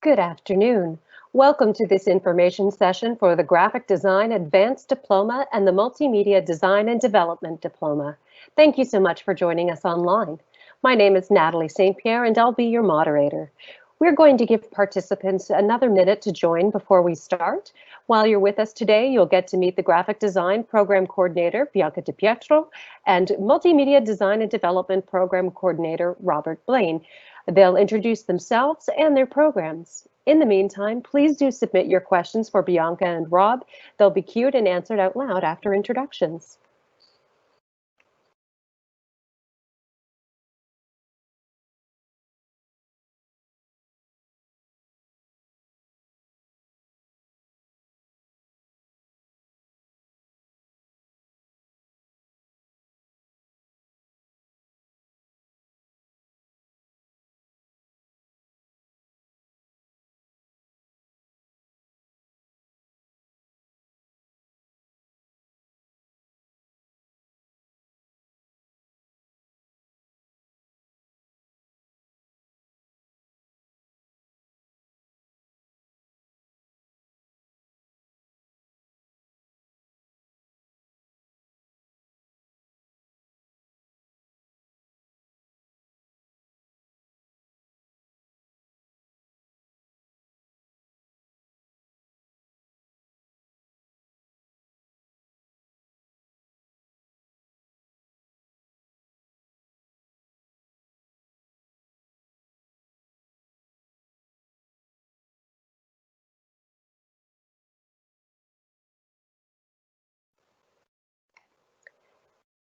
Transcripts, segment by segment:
Good afternoon. Welcome to this information session for the Graphic Design Advanced Diploma and the Multimedia Design and Development Diploma. Thank you so much for joining us online. My name is Natalie St. Pierre and I'll be your moderator. We're going to give participants another minute to join before we start. While you're with us today, you'll get to meet the Graphic Design Program Coordinator, Bianca DiPietro, and Multimedia Design and Development Program Coordinator, Robert Blaine. They'll introduce themselves and their programs. In the meantime, please do submit your questions for Bianca and Rob. They'll be queued and answered out loud after introductions.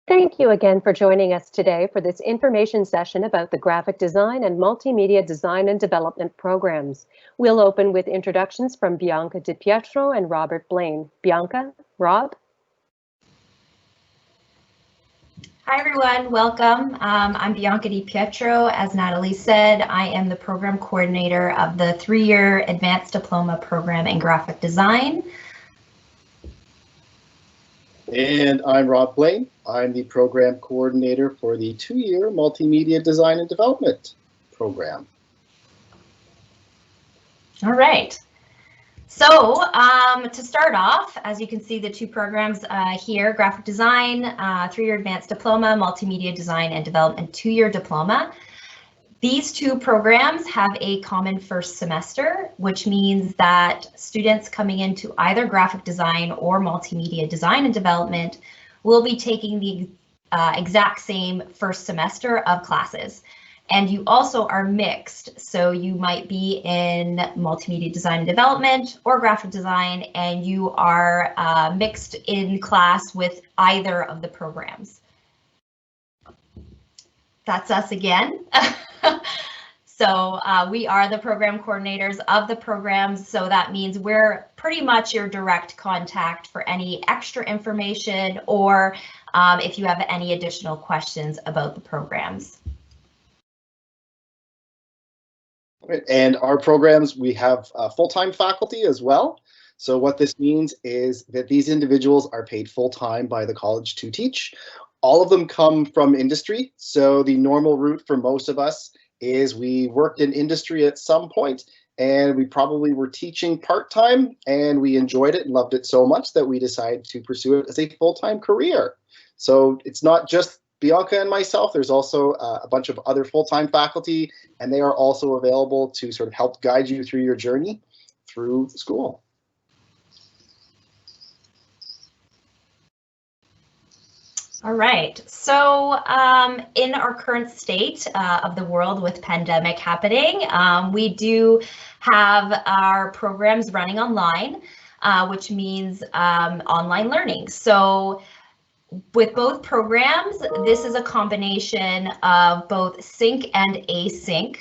Thank you again for joining us today for this information session about the Graphic Design and Multimedia Design and Development programs. We'll open with introductions from Bianca DiPietro and Robert Blaine. Bianca, Rob? Hi everyone, welcome. I'm Bianca DiPietro. As Natalie said, I am the program coordinator of the 3-year Advanced Diploma program in Graphic Design. And I'm Rob Blaine. I'm the program coordinator for the 2-year Multimedia Design and Development program. All right. So to start off, as you can see, the two programs here, Graphic Design, 3-year Advanced Diploma, Multimedia Design and Development, 2-year Diploma. These two programs have a common first semester, which means that students coming into either graphic design or multimedia design and development will be taking the exact same first semester of classes. And you also are mixed, so you might be in multimedia design and development or graphic design, and you are mixed in class with either of the programs. That's us again. So we are the program coordinators of the programs, so that means we're pretty much your direct contact for any extra information or if you have any additional questions about the programs. And our programs, we have full-time faculty as well. So what this means is that these individuals are paid full-time by the college to teach. All of them come from industry, so the normal route for most of us is we worked in industry at some point and we probably were teaching part-time and we enjoyed it and loved it so much that we decided to pursue it as a full-time career. So it's not just Bianca and myself, there's also a bunch of other full-time faculty, and they are also available to sort of help guide you through your journey through school. All right, so in our current state of the world with pandemic happening, we do have our programs running online, which means online learning. So with both programs, this is a combination of both sync and async.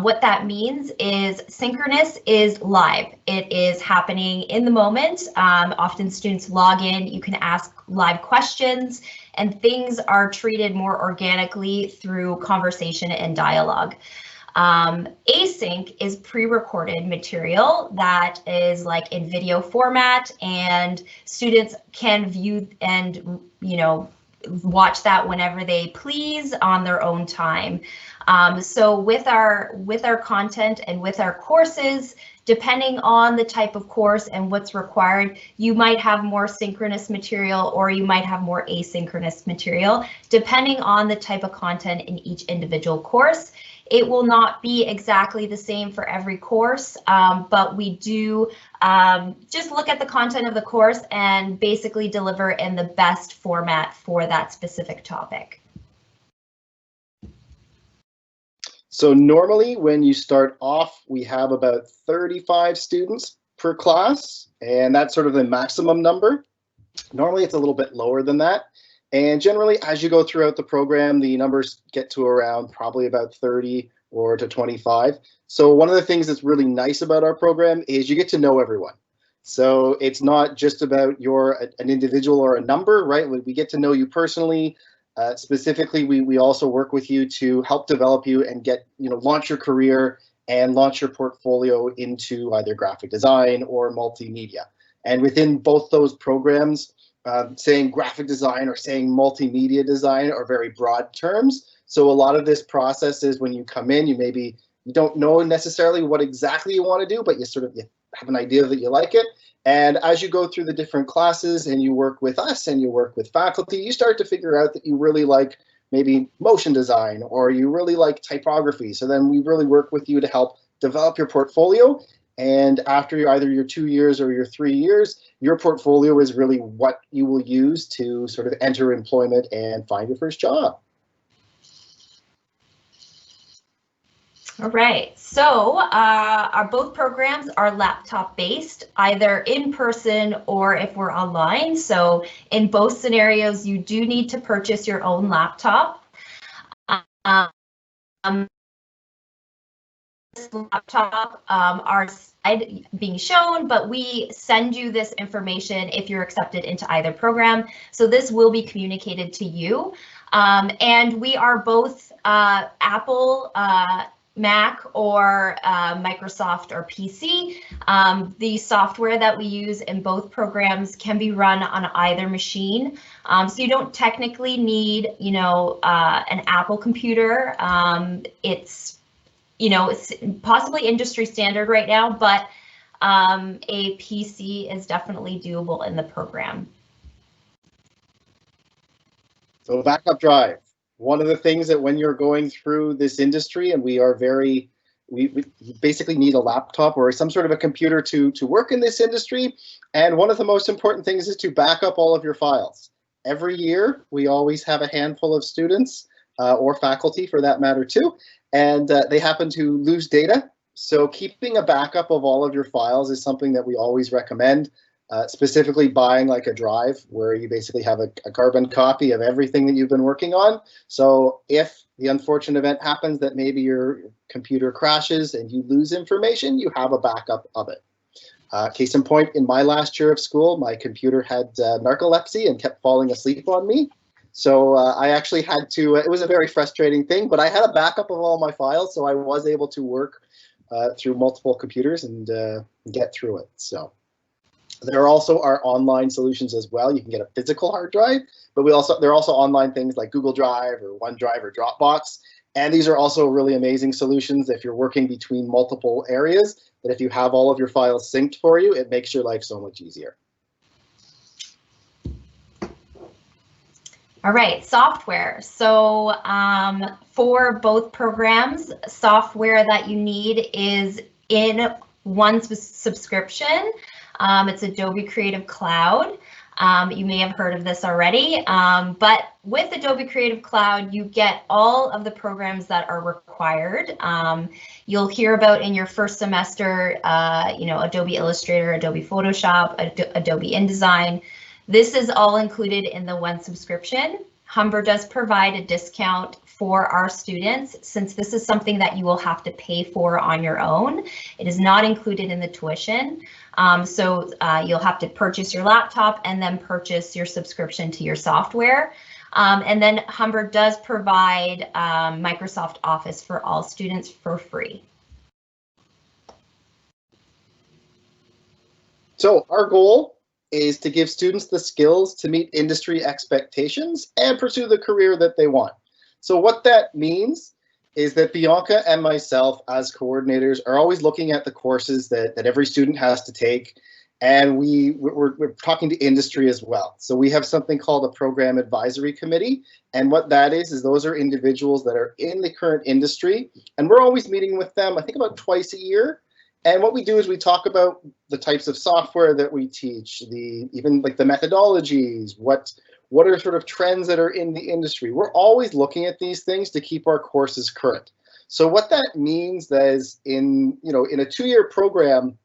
What that means is synchronous is live. It is happening in the moment. Often students log in, you can ask live questions, and things are treated more organically through conversation and dialogue. Async is pre-recorded material that is like in video format, and students can view and watch that whenever they please on their own time. So with our content and with our courses, depending on the type of course and what's required, you might have more synchronous material or you might have more asynchronous material, depending on the type of content in each individual course. It will not be exactly the same for every course, but we do just look at the content of the course and basically deliver in the best format for that specific topic. So normally when you start off, we have about 35 students per class, and that's sort of the maximum number. Normally it's a little bit lower than that. And generally, as you go throughout the program, the numbers get to around probably about 30 or to 25. So one of the things that's really nice about our program is you get to know everyone. So it's not just about an individual or a number, right? We get to know you personally. Specifically, we also work with you to help develop you and get, launch your career and launch your portfolio into either graphic design or multimedia. And within both those programs, saying graphic design or saying multimedia design are very broad terms. So a lot of this process is when you come in, you don't know necessarily what exactly you want to do, but you have an idea that you like it. And as you go through the different classes and you work with us and you work with faculty, you start to figure out that you really like maybe motion design or you really like typography. So then we really work with you to help develop your portfolio. And after either your 2 years or your 3 years, your portfolio is really what you will use to sort of enter employment and find your first job. All right, so our both programs are laptop based, either in person or if we're online. So in both scenarios, you do need to purchase your own laptop. This laptop are being shown, but we send you this information if you're accepted into either program. So this will be communicated to you. And we are both Apple, Mac or Microsoft or PC. The software that we use in both programs can be run on either machine. So you don't technically need, an Apple computer. It's possibly industry standard right now, but a PC is definitely doable in the program. So backup drive. One of the things that when you're going through this industry, and we basically need a laptop or some sort of a computer to work in this industry. And one of the most important things is to back up all of your files. Every year, we always have a handful of students or faculty for that matter too, and they happen to lose data. So keeping a backup of all of your files is something that we always recommend. Specifically buying like a drive where you basically have a carbon copy of everything that you've been working on. So if the unfortunate event happens that maybe your computer crashes and you lose information, you have a backup of it. Case in point, in my last year of school, my computer had narcolepsy and kept falling asleep on me. So I actually had to, it was a very frustrating thing, but I had a backup of all my files, so I was able to work through multiple computers and get through it. So. There also are online solutions as well. You can get a physical hard drive, but there are also online things like Google Drive or OneDrive or Dropbox. And these are also really amazing solutions if you're working between multiple areas, that if you have all of your files synced for you, it makes your life so much easier. All right, software. So for both programs, software that you need is in one subscription. It's Adobe Creative Cloud. You may have heard of this already, but with Adobe Creative Cloud, you get all of the programs that are required. You'll hear about in your first semester, Adobe Illustrator, Adobe Photoshop, Adobe InDesign. This is all included in the one subscription. Humber does provide a discount for our students since this is something that you will have to pay for on your own. It is not included in the tuition. So you'll have to purchase your laptop and then purchase your subscription to your software. And then Humber does provide Microsoft Office for all students for free. So our goal is to give students the skills to meet industry expectations and pursue the career that they want. So what that means is that Bianca and myself as coordinators are always looking at the courses that every student has to take, and we're talking to industry as well. So we have something called a program advisory committee, and what that is those are individuals that are in the current industry, and we're always meeting with them, I think about twice a year. And what we do is we talk about the types of software that we teach, even like the methodologies, what are sort of trends that are in the industry. We're always looking at these things to keep our courses current. So what that means is in a 2-year program,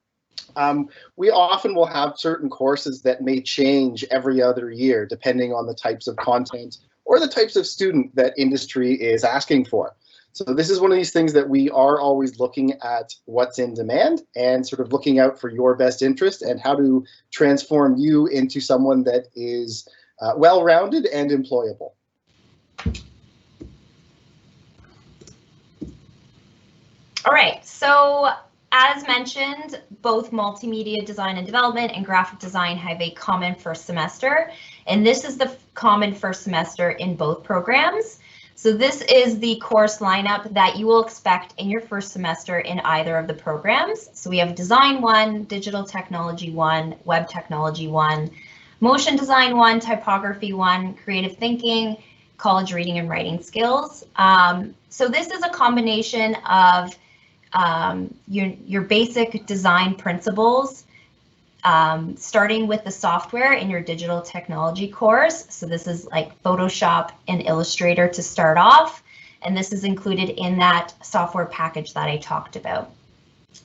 we often will have certain courses that may change every other year, depending on the types of content or the types of student that industry is asking for. So this is one of these things that we are always looking at what's in demand and sort of looking out for your best interest and how to transform you into someone that is well-rounded and employable. All right, so as mentioned, both multimedia design and development and graphic design have a common first semester, and this is the common first semester in both programs. So this is the course lineup that you will expect in your first semester in either of the programs. So we have Design 1, Digital Technology 1, Web Technology 1, Motion Design 1, Typography 1, Creative Thinking, College Reading and Writing Skills. So this is a combination of your basic design principles, starting with the software in your digital technology course. So this is like Photoshop and Illustrator to start off, and this is included in that software package that I talked about.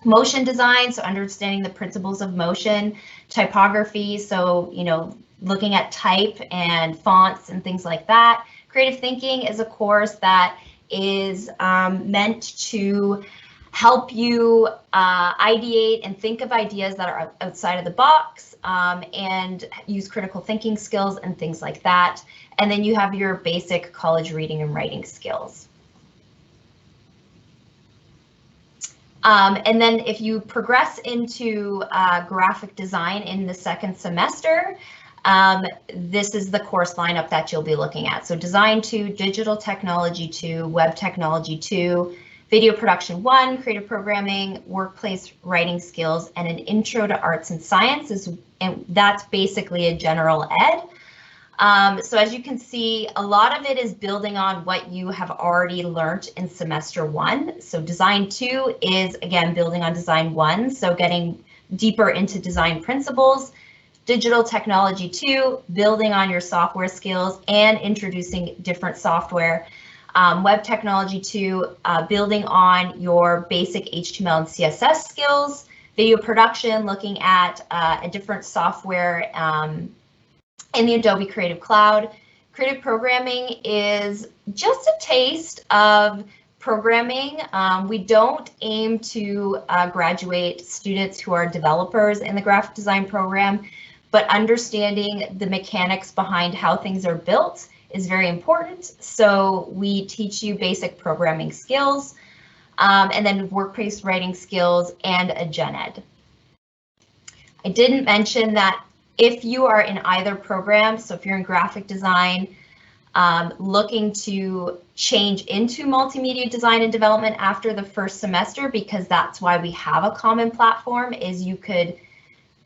Motion design, so understanding the principles of motion. Typography, so looking at type and fonts and things like that. Creative thinking is a course that is meant to help you ideate and think of ideas that are outside of the box, and use critical thinking skills and things like that. And then you have your basic college reading and writing skills. And then if you progress into graphic design in the second semester, this is the course lineup that you'll be looking at. So Design 2, Digital Technology 2, Web Technology 2, Video Production 1, Creative Programming, Workplace Writing Skills, and an Intro to Arts and Sciences, and that's basically a general ed. So as you can see, a lot of it is building on what you have already learned in semester 1. So Design 2 is, again, building on Design 1, so getting deeper into design principles. Digital Technology 2, building on your software skills and introducing different software. Web Technology 2, building on your basic HTML and CSS skills. Video production, looking at a different software in the Adobe Creative Cloud. Creative programming is just a taste of programming. We don't aim to graduate students who are developers in the graphic design program, but understanding the mechanics behind how things are built is very important. So we teach you basic programming skills, and then workplace writing skills and a gen ed. I didn't mention that if you are in either program, so if you're in graphic design, looking to change into multimedia design and development after the first semester, because that's why we have a common platform, is you could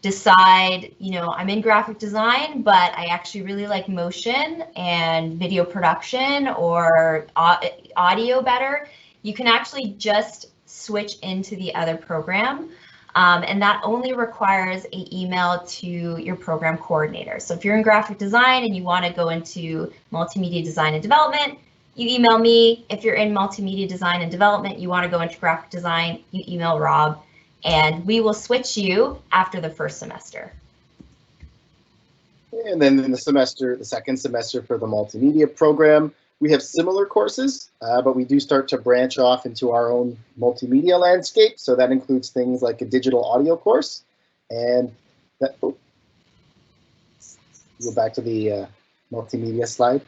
decide, I'm in graphic design, but I actually really like motion and video production or audio better. You can actually just switch into the other program. And that only requires an email to your program coordinator. So if you're in graphic design and you want to go into multimedia design and development, you email me. If you're in multimedia design and development, you want to go into graphic design, you email Rob, and we will switch you after the first semester. And then in the second semester for the multimedia program, we have similar courses, but we do start to branch off into our own multimedia landscape. So that includes things like a digital audio course, and that, go back to the multimedia slide.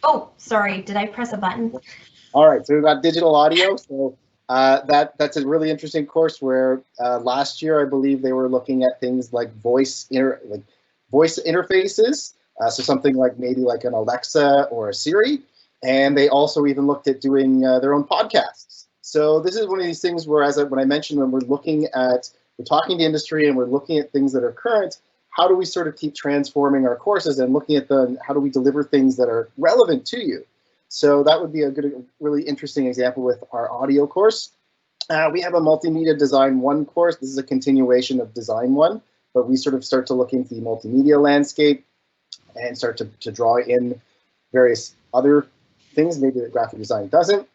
Oh, sorry, did I press a button? All right, so we've got digital audio. So that's a really interesting course where last year, I believe they were looking at things like voice interfaces. So something like maybe like an Alexa or a Siri. And they also even looked at doing their own podcasts. So this is one of these things where, when I mentioned, when we're talking to industry and we're looking at things that are current, how do we sort of keep transforming our courses and looking at them, how do we deliver things that are relevant to you? So that would be a really interesting example with our audio course. We have a Multimedia Design 1 course. This is a continuation of Design 1, but we sort of start to look into the multimedia landscape and start to draw in various other things maybe that graphic design doesn't.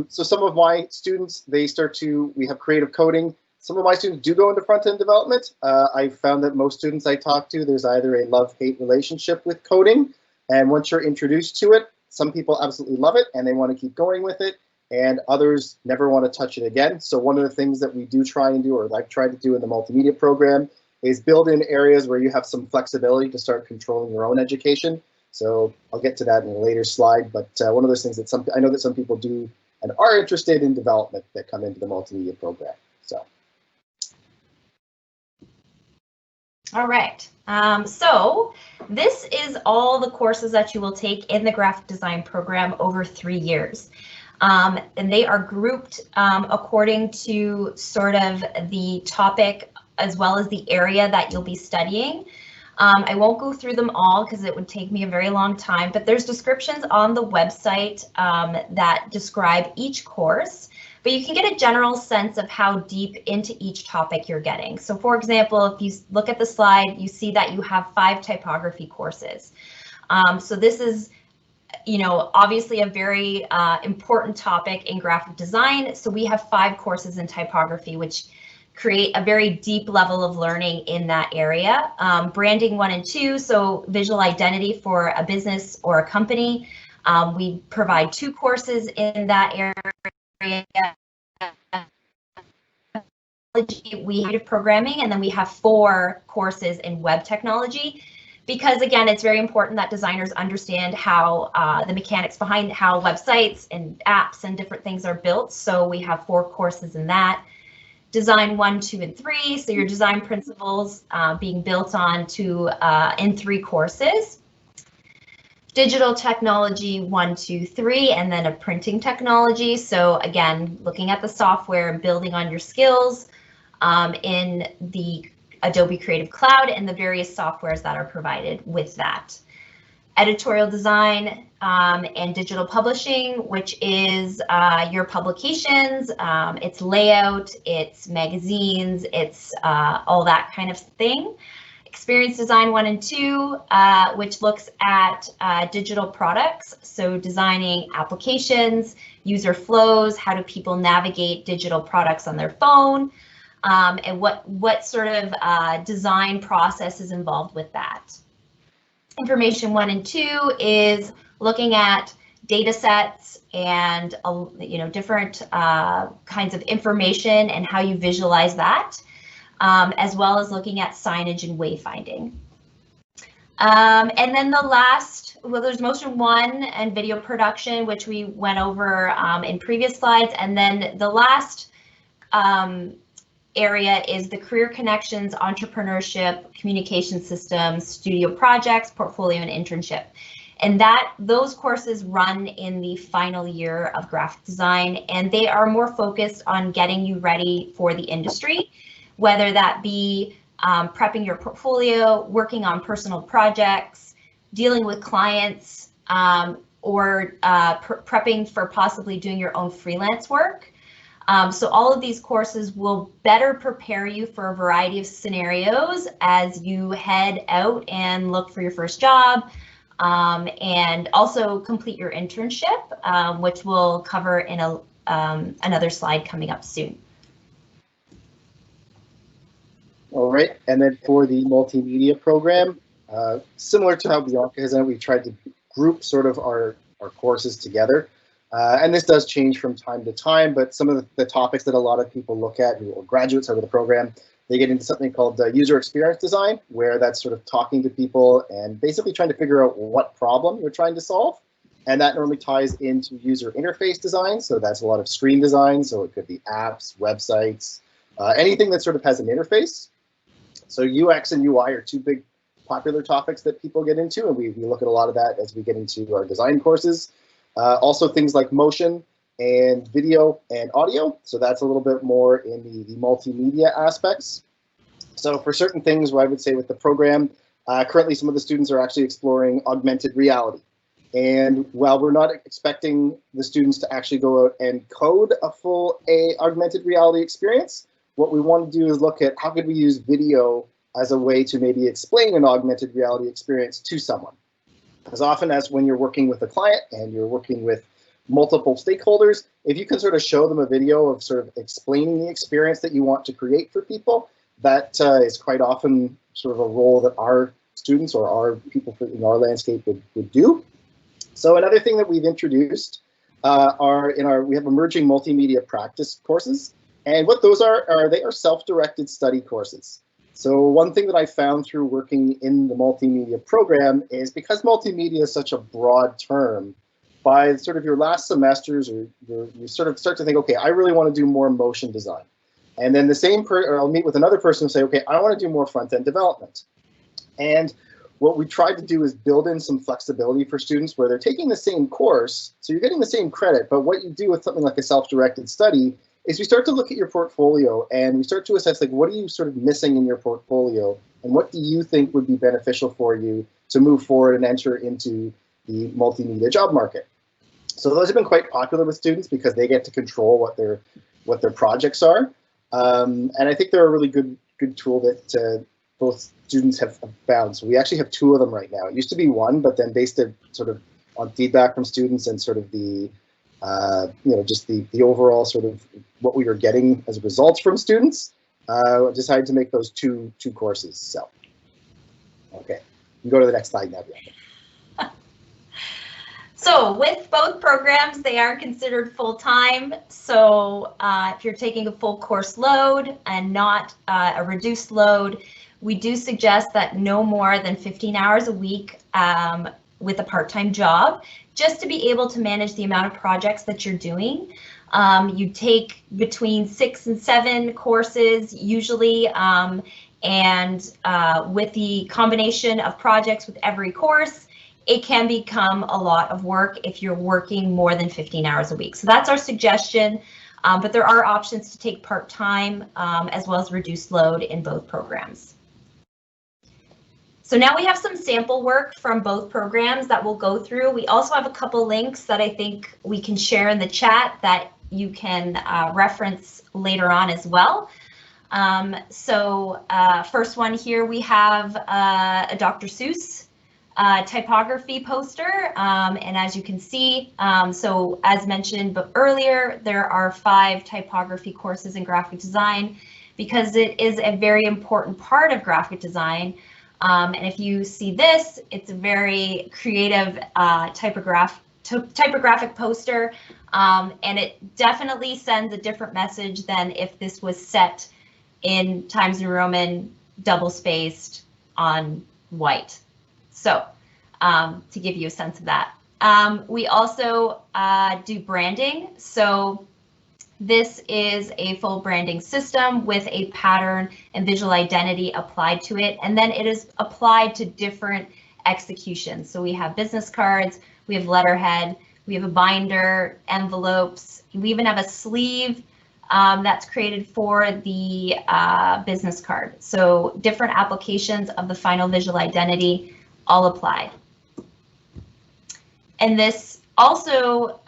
So some of my students, we have creative coding. Some of my students do go into front-end development. I've found that most students I talk to, there's either a love-hate relationship with coding, and once you're introduced to it, some people absolutely love it and they want to keep going with it, and others never want to touch it again. So one of the things that we do try and do, or I've tried to do in the multimedia program, is build in areas where you have some flexibility to start controlling your own education. So I'll get to that in a later slide, but one of those things that I know that some people do and are interested in development that come into the multimedia program. So. All right, so this is all the courses that you will take in the graphic design program over 3 years. And they are grouped according to sort of the topic as well as the area that you'll be studying. I won't go through them all because it would take me a very long time, but there's descriptions on the website that describe each course, but you can get a general sense of how deep into each topic you're getting. So for example, if you look at the slide, you see that you have 5 typography courses. So this is, obviously a very important topic in graphic design. So we have 5 courses in typography, which create a very deep level of learning in that area. Branding 1 and 2, so visual identity for a business or a company. We provide 2 courses in that area. We have programming, and then we have 4 courses in web technology, because again, it's very important that designers understand how the mechanics behind how websites and apps and different things are built. So we have 4 courses in that. Design 1, 2, and 3, so your design principles being built on in 3 courses. Digital technology 1, 2, 3, and then a printing technology. So again, looking at the software and building on your skills in the Adobe Creative Cloud and the various softwares that are provided with that. Editorial design and digital publishing, which is your publications, its layout, its magazines, its all that kind of thing. Experience design 1 and 2, which looks at digital products, so designing applications, user flows, how do people navigate digital products on their phone, and what sort of design process is involved with that. Information 1 and 2 is looking at data sets and different kinds of information and how you visualize that, as well as looking at signage and wayfinding. And then the last, there's motion 1 and video production, which we went over in previous slides, and then the last area is the career connections, entrepreneurship, communication systems, studio projects, portfolio, and internship. And those courses run in the final year of graphic design, and they are more focused on getting you ready for the industry, whether that be prepping your portfolio, working on personal projects, dealing with clients, or prepping for possibly doing your own freelance work. So all of these courses will better prepare you for a variety of scenarios as you head out and look for your first job, and also complete your internship, which we'll cover in another slide coming up soon. All right, and then for the multimedia program, similar to how Bianca has done, we've tried to group sort of our courses together. And this does change from time to time, but some of the topics that a lot of people look at, who are graduates out of the program, they get into something called user experience design, where that's sort of talking to people and basically trying to figure out what problem you're trying to solve. And that normally ties into user interface design. So that's a lot of screen design. So it could be apps, websites, anything that sort of has an interface. So UX and UI are 2 big popular topics that people get into, and we look at a lot of that as we get into our design courses. Also things like motion and video and audio. So that's a little bit more in the multimedia aspects. So for certain things, what I would say with the program, currently some of the students are actually exploring augmented reality. And while we're not expecting the students to actually go out and code a full augmented reality experience, what we want to do is look at how could we use video as a way to maybe explain an augmented reality experience to someone. As often as when you're working with a client and you're working with multiple stakeholders, if you can sort of show them a video of sort of explaining the experience that you want to create for people, that is quite often sort of a role that our students or our people in our landscape would do. So another thing that we've introduced we have emerging multimedia practice courses, and what those are they are self-directed study courses. So one thing that I found through working in the multimedia program is because multimedia is such a broad term, by sort of your last semesters, or you sort of start to think, okay, I really want to do more motion design. And then I'll meet with another person and say, okay, I want to do more front-end development. And what we tried to do is build in some flexibility for students where they're taking the same course, so you're getting the same credit, but what you do with something like a self-directed study is we start to look at your portfolio and we start to assess, like, what are you sort of missing in your portfolio and what do you think would be beneficial for you to move forward and enter into the multimedia job market. So those have been quite popular with students because they get to control what their projects are. And I think they're a really good tool that both students have found. So we actually have 2 of them right now. It used to be 1, but then based sort of on feedback from students and sort of the just the overall sort of what we were getting as results from students, decided to make those two courses. So, okay, you can go to the next slide now, Bianca. So with both programs, they are considered full-time. So if you're taking a full course load and not a reduced load, we do suggest that no more than 15 hours a week with a part-time job, just to be able to manage the amount of projects that you're doing. You take between 6 and 7 courses usually, and with the combination of projects with every course, it can become a lot of work if you're working more than 15 hours a week. So that's our suggestion, but there are options to take part-time as well as reduced load in both programs. So now we have some sample work from both programs that we'll go through. We also have a couple links that I think we can share in the chat that you can reference later on as well. First one here, we have a Dr. Seuss typography poster, and as you can see, so as mentioned earlier, there are 5 typography courses in graphic design because it is a very important part of graphic design. And if you see this, it's a very creative typographic poster, and it definitely sends a different message than if this was set in Times New Roman, double-spaced on white. So to give you a sense of that. We also do branding. So this is a full branding system with a pattern and visual identity applied to it, and then it is applied to different executions. So we have business cards, we have letterhead, we have a binder, envelopes, we even have a sleeve that's created for the business card. So different applications of the final visual identity all applied. And this also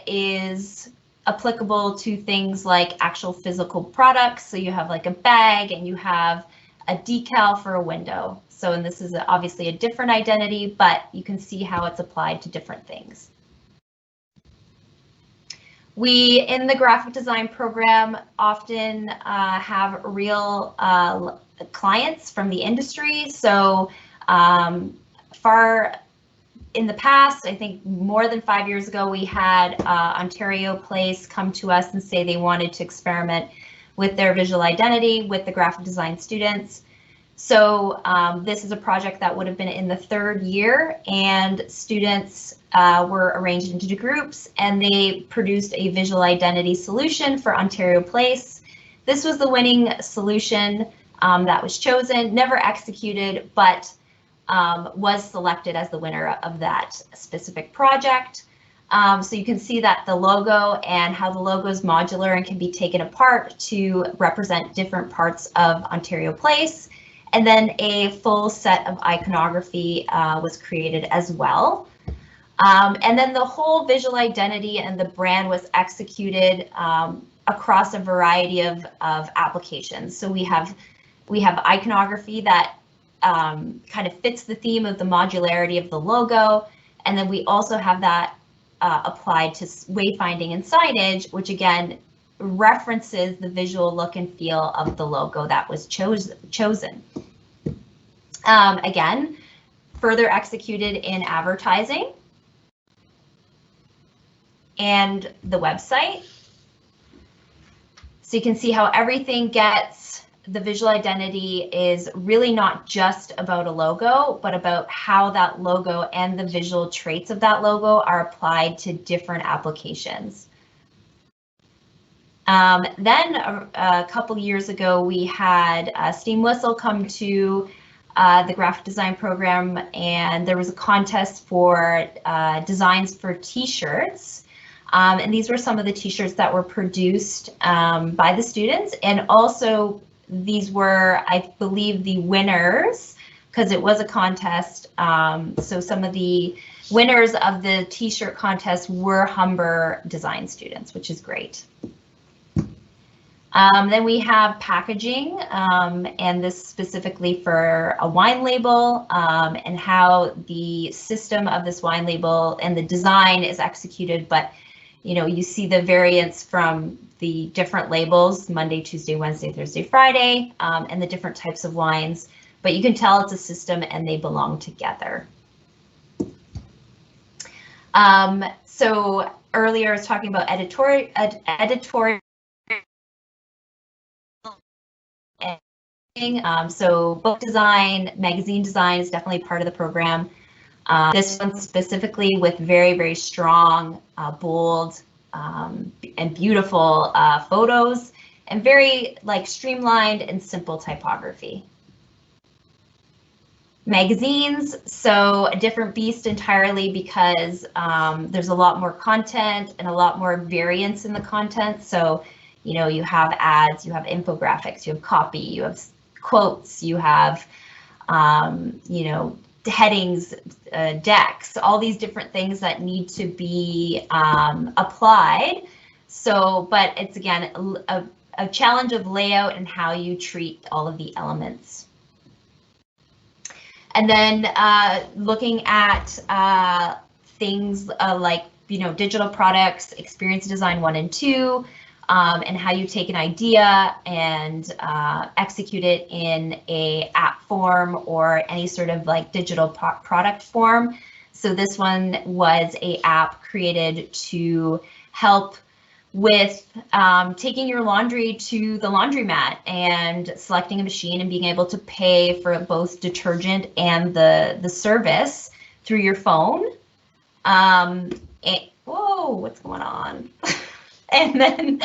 is applicable to things like actual physical products. So you have like a bag and you have a decal for a window. So, and this is obviously a different identity, but you can see how it's applied to different things. We, in the graphic design program, often have real clients from the industry. So far in the past, I think more than 5 years ago, we had Ontario Place come to us and say they wanted to experiment with their visual identity with the graphic design students. So this is a project that would have been in the 3rd year, and students were arranged into groups and they produced a visual identity solution for Ontario Place. This was the winning solution that was chosen, never executed, but was selected as the winner of that specific project. So you can see that the logo and how the logo is modular and can be taken apart to represent different parts of Ontario Place. And then a full set of iconography was created as well. And then the whole visual identity and the brand was executed across a variety of applications. So we have iconography that kind of fits the theme of the modularity of the logo. And then we also have that applied to wayfinding and signage, which again references the visual look and feel of the logo that was chosen. Again, further executed in advertising and the website. So you can see how everything gets, the visual identity is really not just about a logo, but about how that logo and the visual traits of that logo are applied to different applications. Then a couple years ago, we had Steam Whistle come to the graphic design program, and there was a contest for designs for t-shirts. And these were some of the t-shirts that were produced by the students, and also these were, I believe, the winners, because it was a contest. So some of the winners of the t-shirt contest were Humber design students, which is great. Then we have packaging, and this specifically for a wine label, and how the system of this wine label and the design is executed. But you know, you see the variance from the different labels, Monday, Tuesday, Wednesday, Thursday, Friday, and the different types of wines, but you can tell it's a system and they belong together. So earlier I was talking about editorial. So book design, magazine design is definitely part of the program. This one specifically with very, very strong, bold, and beautiful photos, and very like streamlined and simple typography. Magazines, so a different beast entirely, because there's a lot more content and a lot more variance in the content. So, you know, you have ads, you have infographics, you have copy, you have quotes, you have, you know, headings, decks, all these different things that need to be applied. So, but it's again a challenge of layout and how you treat all of the elements. And then looking at things like, you know, digital products, experience design 1 and 2, and how you take an idea and execute it in a app form or any sort of like digital product form. So this one was a app created to help with taking your laundry to the laundromat and selecting a machine and being able to pay for both detergent and the service through your phone. Whoa, what's going on? And then,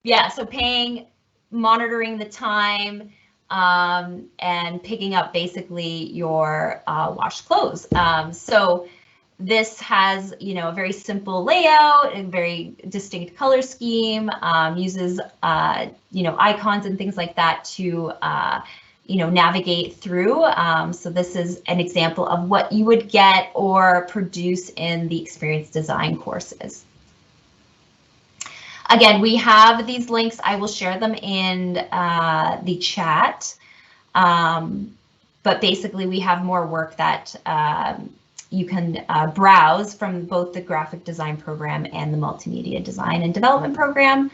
yeah, so paying, monitoring the time, and picking up basically your washed clothes. So this has, you know, a very simple layout and very distinct color scheme, uses, you know, icons and things like that to, you know, navigate through. So this is an example of what you would get or produce in the experience design courses. Again, we have these links. I will share them in the chat. But basically, we have more work that you can browse from both the graphic design program and the multimedia design and development program.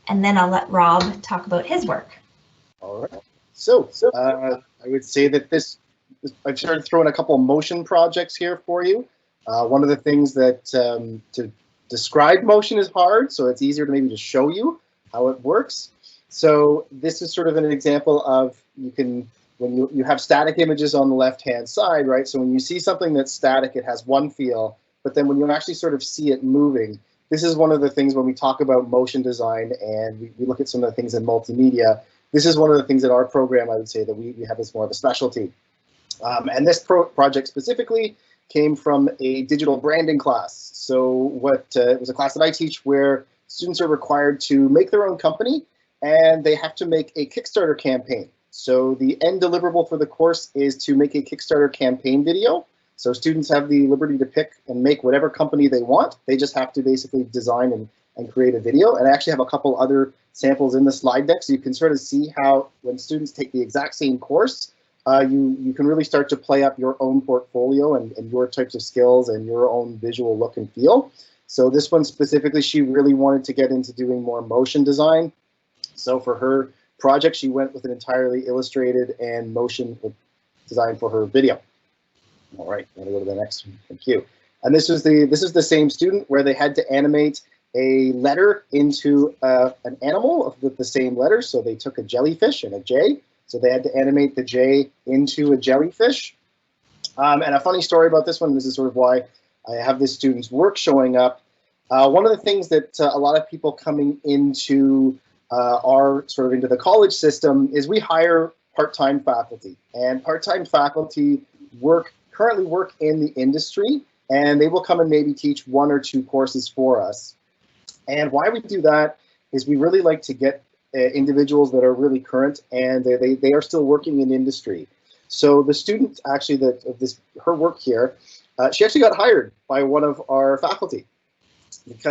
And then I'll let Rob talk about his work. All right. So I would say that I've started throwing a couple of motion projects here for you. One of the things that to describe motion is hard, so it's easier to maybe just show you how it works. So this is sort of an example of, you can, when you have static images on the left-hand side, right? So when you see something that's static, it has one feel, but then when you actually sort of see it moving, this is one of the things when we talk about motion design and we look at some of the things in multimedia, this is one of the things in our program, I would say, that we have as more of a specialty. And this project specifically came from a digital branding class. So what it was a class that I teach where students are required to make their own company and they have to make a Kickstarter campaign. So the end deliverable for the course is to make a Kickstarter campaign video. So students have the liberty to pick and make whatever company they want. They just have to basically design and create a video. And I actually have a couple other samples in the slide deck, so you can sort of see how when students take the exact same course, you can really start to play up your own portfolio and your types of skills and your own visual look and feel. So this one specifically, she really wanted to get into doing more motion design. So for her project, she went with an entirely illustrated and motion design for her video. All right, I'm gonna go to the next one. Thank you. And this is the same student where they had to animate a letter into an animal with the same letter. So they took a jellyfish and a J. So they had to animate the J into a jellyfish. And a funny story about this one, this is sort of why I have this student's work showing up. One of the things that a lot of people coming into into the college system is we hire part-time faculty, and part-time faculty currently work in the industry, and they will come and maybe teach 1 or 2 courses for us. And why we do that is we really like to get individuals that are really current and they are still working in industry. So the student actually her work here, she actually got hired by one of our faculty.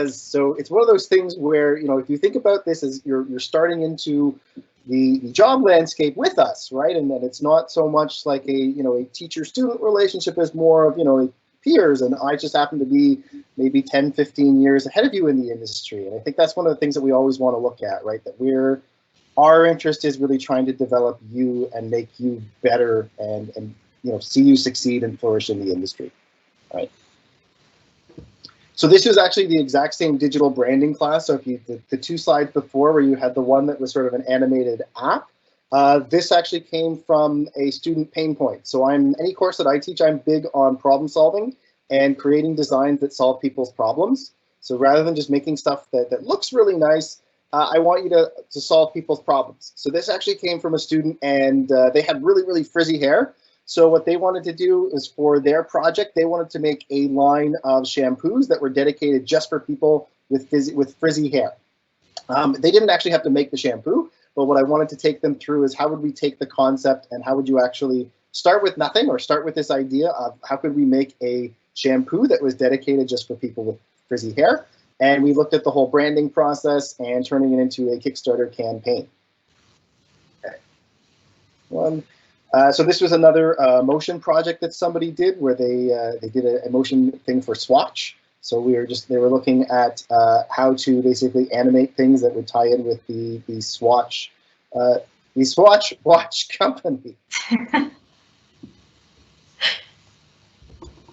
So it's one of those things where, you know, if you think about this as you're starting into the job landscape with us, right? And then it's not so much like a teacher-student relationship, as more of, peers, and I just happen to be maybe 10, 15 years ahead of you in the industry. And I think that's one of the things that we always want to look at, right? That our interest is really trying to develop you and make you better and see you succeed and flourish in the industry, right? So this was actually the exact same digital branding class. So if the 2 slides before where you had the one that was sort of an animated app, this actually came from a student pain point. So any course that I teach, I'm big on problem solving and creating designs that solve people's problems. So rather than just making stuff that looks really nice, I want you to solve people's problems. So this actually came from a student, and they had really, really frizzy hair. So what they wanted to do is, for their project, they wanted to make a line of shampoos that were dedicated just for people with frizzy hair. They didn't actually have to make the shampoo, but what I wanted to take them through is how would we take the concept and how would you actually start with nothing, or start with this idea of how could we make a shampoo that was dedicated just for people with frizzy hair. And we looked at the whole branding process and turning it into a Kickstarter campaign. Okay. So this was another motion project that somebody did, where they did a motion thing for Swatch. So they were looking at how to basically animate things that would tie in with the Swatch watch company.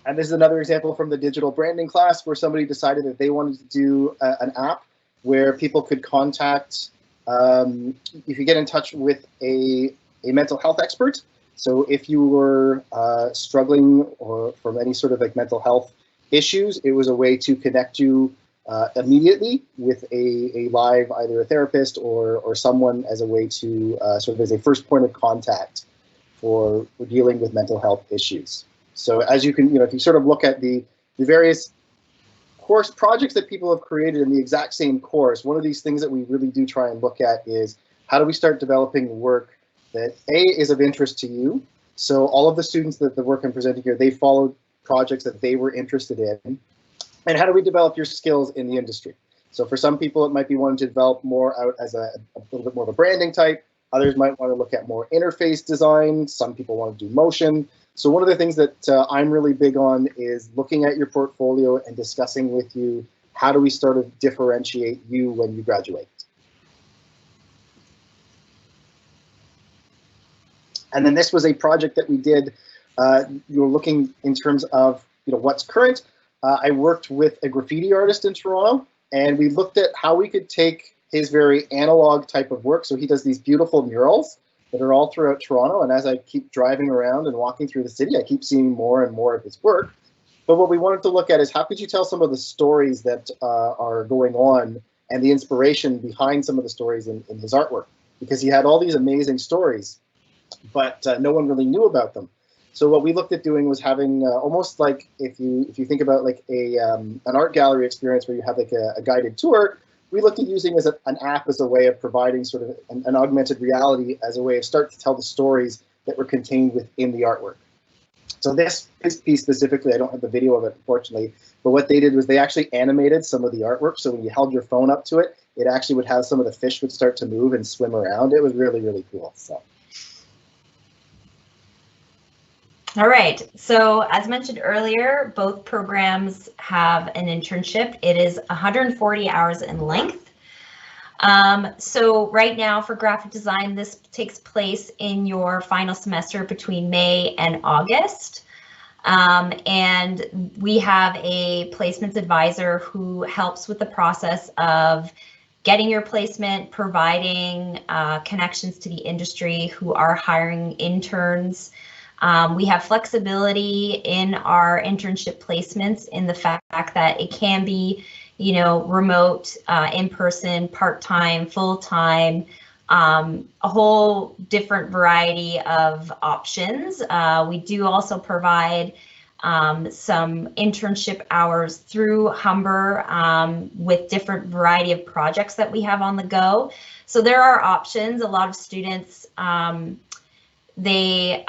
And this is another example from the digital branding class where somebody decided that they wanted to do an app where people could contact, if you get in touch with a mental health expert. So if you were struggling or from any sort of mental health issues, it was a way to connect you immediately with a live, either a therapist or someone, as a way to sort of as a first point of contact for dealing with mental health issues. So as you can, if you sort of look at the various course projects that people have created in the exact same course, one of these things that we really do try and look at is how do we start developing work that is of interest to you. So all of the students that the work I'm presenting here, they followed projects that they were interested in. And how do we develop your skills in the industry? So for some people, it might be wanting to develop more out as a little bit more of a branding type. Others might want to look at more interface design. Some people want to do motion. So one of the things that I'm really big on is looking at your portfolio and discussing with you, how do we sort of differentiate you when you graduate? And then this was a project that we did, you were looking in terms of what's current. I worked with a graffiti artist in Toronto, and we looked at how we could take his very analog type of work. So he does these beautiful murals that are all throughout Toronto. And as I keep driving around and walking through the city, I keep seeing more and more of his work. But what we wanted to look at is how could you tell some of the stories that are going on and the inspiration behind some of the stories in his artwork, because he had all these amazing stories, but no one really knew about them. So what we looked at doing was having almost like if you think about like an art gallery experience where you have like a guided tour, we looked at using as an app as a way of providing sort of an augmented reality as a way of start to tell the stories that were contained within the artwork. So this piece specifically, I don't have the video of it, unfortunately, but what they did was they actually animated some of the artwork. So when you held your phone up to it, it actually would have some of the fish would start to move and swim around. It was really, really cool. So. All right, so as mentioned earlier, both programs have an internship. It is 140 hours in length. So right now for graphic design, this takes place in your final semester between May and August. And we have a placements advisor who helps with the process of getting your placement, providing connections to the industry who are hiring interns. We have flexibility in our internship placements in the fact that it can be, you know, remote, in-person, part-time, full-time, a whole different variety of options. We do also provide some internship hours through Humber with different variety of projects that we have on the go. So there are options. A lot of students, they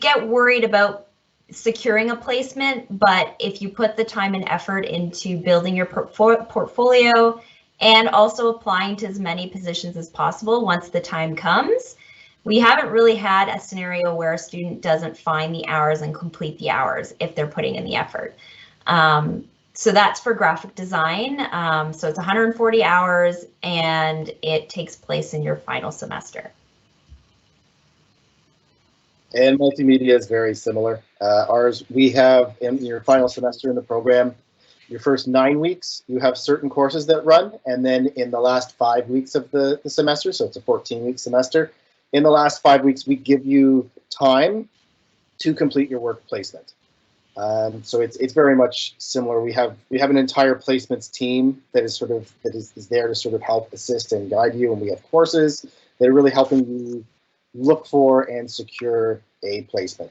get worried about securing a placement, but if you put the time and effort into building your portfolio and also applying to as many positions as possible once the time comes, we haven't really had a scenario where a student doesn't find the hours and complete the hours if they're putting in the effort. So that's for graphic design. So it's 140 hours and it takes place in your final semester. And multimedia is very similar. Ours, we have in your final semester in the program, your first 9 weeks, you have certain courses that run, and then in the last 5 weeks of the semester, so it's a 14-week semester, in the last 5 weeks, we give you time to complete your work placement. So it's very much similar. We have an entire placements team that is there to sort of help assist and guide you, and we have courses that are really helping you look for and secure a placement.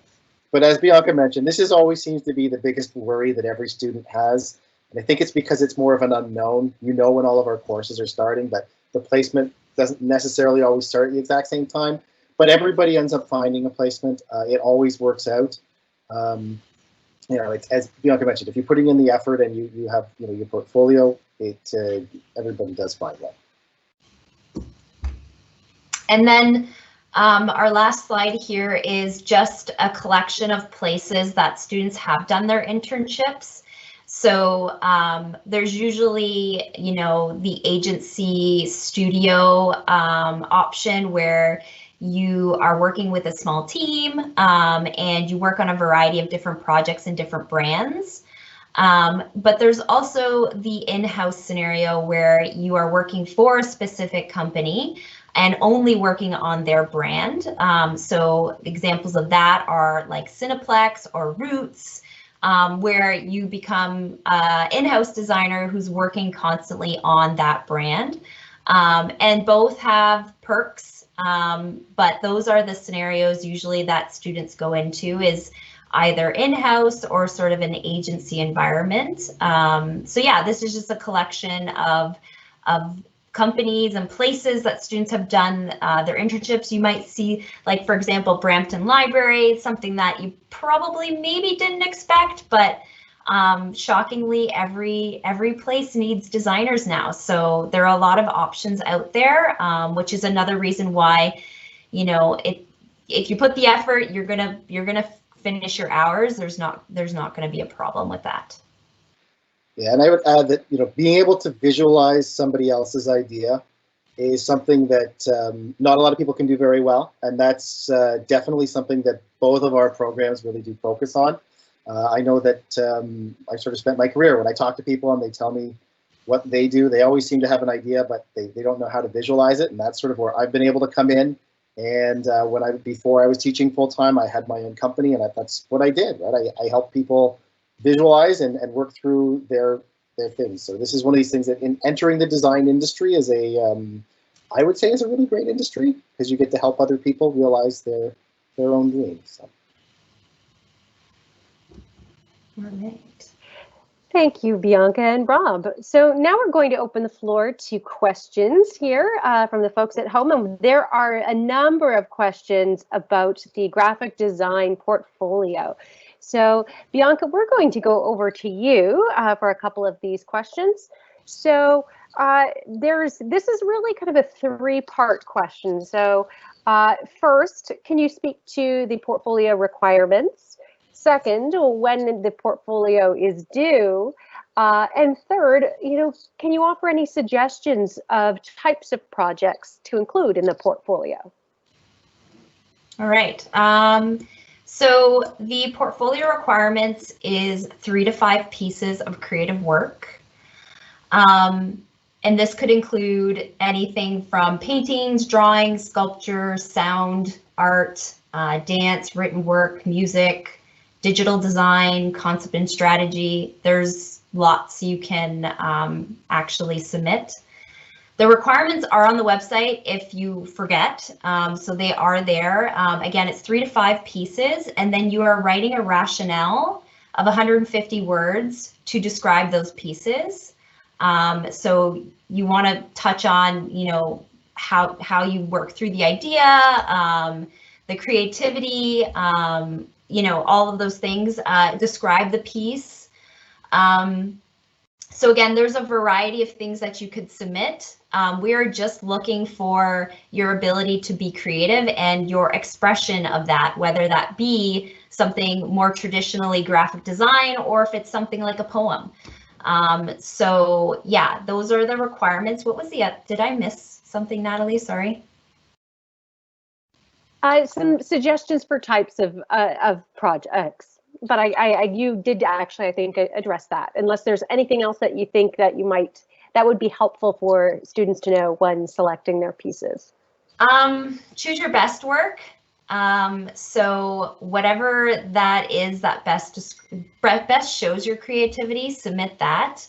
But as Bianca mentioned, this always seems to be the biggest worry that every student has. And I think it's because it's more of an unknown. You know when all of our courses are starting, but the placement doesn't necessarily always start at the exact same time. But everybody ends up finding a placement. It always works out. You know, it's, as Bianca mentioned, if you're putting in the effort and you have your portfolio, everybody does find one. And then our last slide here is just a collection of places that students have done their internships. So there's usually, the agency studio option where you are working with a small team and you work on a variety of different projects and different brands. But there's also the in-house scenario where you are working for a specific company and only working on their brand. So examples of that are like Cineplex or Roots, where you become an in-house designer who's working constantly on that brand. And both have perks, but those are the scenarios usually that students go into, is either in-house or sort of an agency environment. So yeah, this is just a collection of companies and places that students have done their internships. You might see, like, for example, Brampton Library, something that you probably maybe didn't expect, but shockingly, every place needs designers now. So there are a lot of options out there, which is another reason why, if you put the effort, you're gonna finish your hours. There's not going to be a problem with that. Yeah, and I would add that being able to visualize somebody else's idea is something that not a lot of people can do very well, and that's definitely something that both of our programs really do focus on. I know that I sort of spent my career, when I talk to people and they tell me what they do, they always seem to have an idea, but they don't know how to visualize it, and that's sort of where I've been able to come in. And before I was teaching full time, I had my own company, and that's what I did. Right, I helped people visualize and work through their things. So this is one of these things that in entering the design industry is I would say is a really great industry, because you get to help other people realize their own dreams. So. All right. Thank you, Bianca and Rob. So now we're going to open the floor to questions here from the folks at home. And there are a number of questions about the graphic design portfolio. So Bianca, we're going to go over to you for a couple of these questions. So this is really kind of a three-part question. So first, can you speak to the portfolio requirements? Second, when the portfolio is due, and third, can you offer any suggestions of types of projects to include in the portfolio? All right. So the portfolio requirements is 3 to 5 pieces of creative work. And this could include anything from paintings, drawings, sculpture, sound, art, dance, written work, music, digital design, concept and strategy. There's lots you can actually submit. The requirements are on the website if you forget, so they are there. Again, it's 3 to 5 pieces, and then you are writing a rationale of 150 words to describe those pieces. So you want to touch on, how you work through the idea, the creativity, all of those things, describe the piece. So again, there's a variety of things that you could submit. We are just looking for your ability to be creative and your expression of that, whether that be something more traditionally graphic design or if it's something like a poem. So yeah, those are the requirements. What was did I miss something, Natalie? Sorry. Some suggestions for types of projects, but you did actually, I think, address that. Unless there's anything else that you think that that would be helpful for students to know when selecting their pieces. Choose your best work. So whatever that is that best shows your creativity, submit that.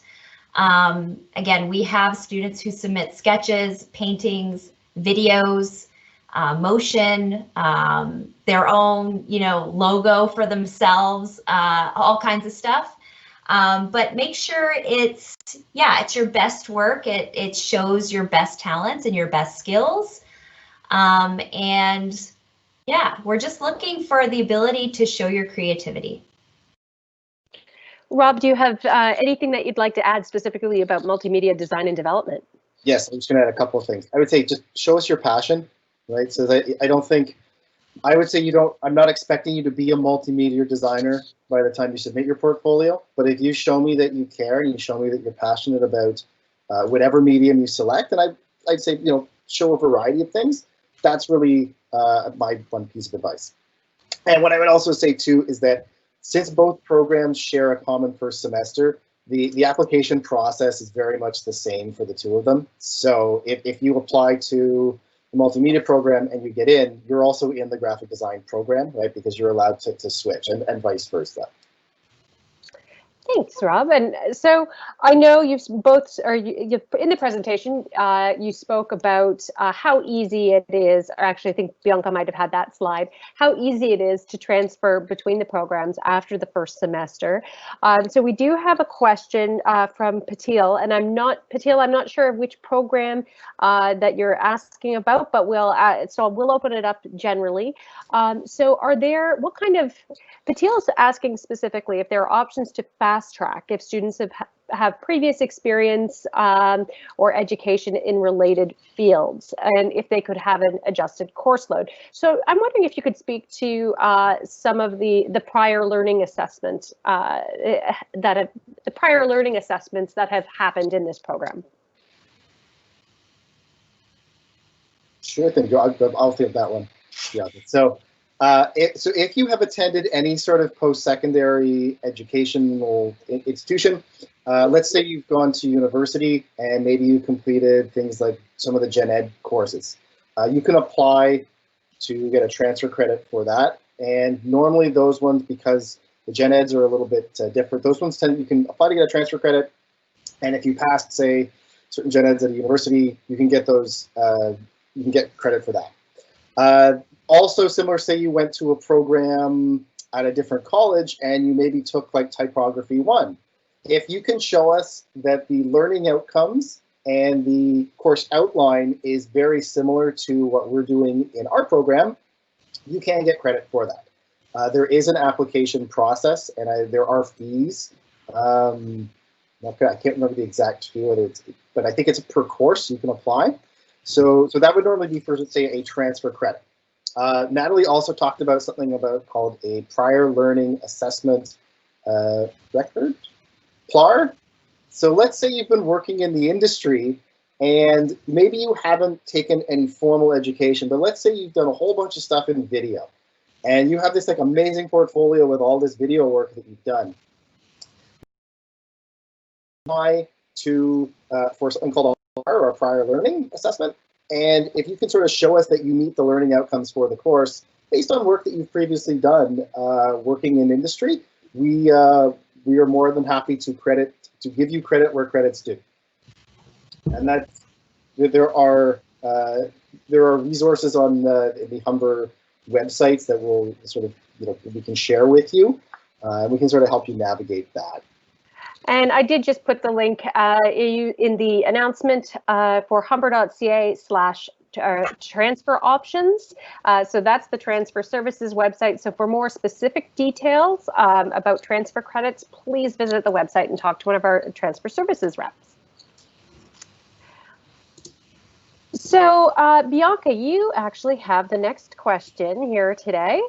Again, we have students who submit sketches, paintings, videos, motion, their own, logo for themselves, all kinds of stuff. But make sure it's your best work. It shows your best talents and your best skills. And yeah, we're just looking for the ability to show your creativity. Rob, do you have anything that you'd like to add specifically about multimedia design and development? Yes, I'm just going to add a couple of things. I would say just show us your passion, right? So that I would say I'm not expecting you to be a multimedia designer by the time you submit your portfolio, but if you show me that you care and you show me that you're passionate about whatever medium you select, and I'd say, show a variety of things, that's really my one piece of advice. And what I would also say too is that since both programs share a common first semester, the application process is very much the same for the two of them. So if you apply to the multimedia program and you get in, you're also in the graphic design program, right? Because you're allowed to switch and vice versa. Thanks, Rob. And so I know in the presentation, you spoke about how easy it is, or actually I think Bianca might have had that slide, how easy it is to transfer between the programs after the first semester. So we do have a question from Patil, and I'm not sure which program that you're asking about, but we'll open it up generally. So Patil's asking specifically if there are options to fast track if students have previous experience or education in related fields, and if they could have an adjusted course load. So I'm wondering if you could speak to some of the prior learning assessments that have happened in this program. Sure thing. I'll take that one. Yeah. So if you have attended any sort of post-secondary educational institution, let's say you've gone to university and maybe you completed things like some of the gen ed courses, you can apply to get a transfer credit for that. And normally those ones, because the gen eds are a little bit different, those ones you can apply to get a transfer credit. And if you passed, say, certain gen eds at a university, you can get those, you can get credit for that. Also similar, say you went to a program at a different college and you maybe took like typography 1. If you can show us that the learning outcomes and the course outline is very similar to what we're doing in our program, you can get credit for that. There is an application process, and there are fees. I can't remember the exact fee, but I think it's per course you can apply. So that would normally be for, say, a transfer credit. Natalie also talked about something called a prior learning assessment record, PLAR. So let's say you've been working in the industry and maybe you haven't taken any formal education, but let's say you've done a whole bunch of stuff in video and you have this like amazing portfolio with all this video work that you've done. Apply to for something called a PLAR, or a prior learning assessment. And if you can sort of show us that you meet the learning outcomes for the course based on work that you've previously done working in industry, we are more than happy to give you credit where credit's due. And there are resources on the Humber websites that will sort of we can share with you, and we can sort of help you navigate that. And I did just put the link in the announcement for humber.ca/transfer options. So that's the transfer services website. So for more specific details about transfer credits, please visit the website and talk to one of our transfer services reps. So Bianca, you actually have the next question here today.